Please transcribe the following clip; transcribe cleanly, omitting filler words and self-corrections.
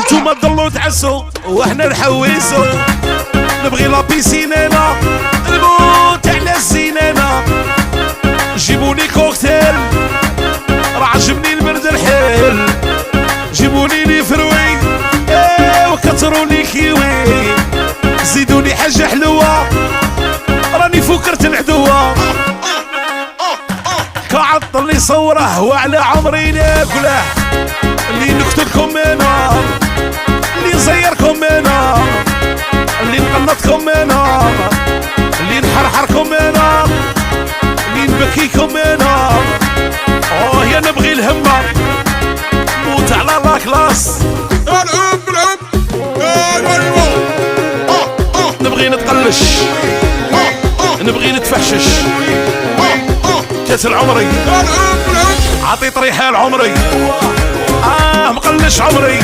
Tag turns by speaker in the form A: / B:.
A: نتوما تضلوا تعسوا واحنا نحوسوا، نبغي لا بيسينينا الموت على الزينينا، جيبوني كوكتيل راه عجبني البرد الحيل، جيبوني لي فروي وكتروا لي كيوي، زيدوني حاجة حلوة راني فكرت العدوة، كعطل اللي صوره وعلى عمري ناكله، اللي نقتلكم انا اللي نزيركم انا اللي نقنطكم انا اللي نحرحركم انا اللي نبكيكم انا. اوه يا نبغي الهمة موت على لا كلاس، نبغي نتقلش نبغي نتفحشش، كسر عمري عطي طريحة لعمري مقلش عمري.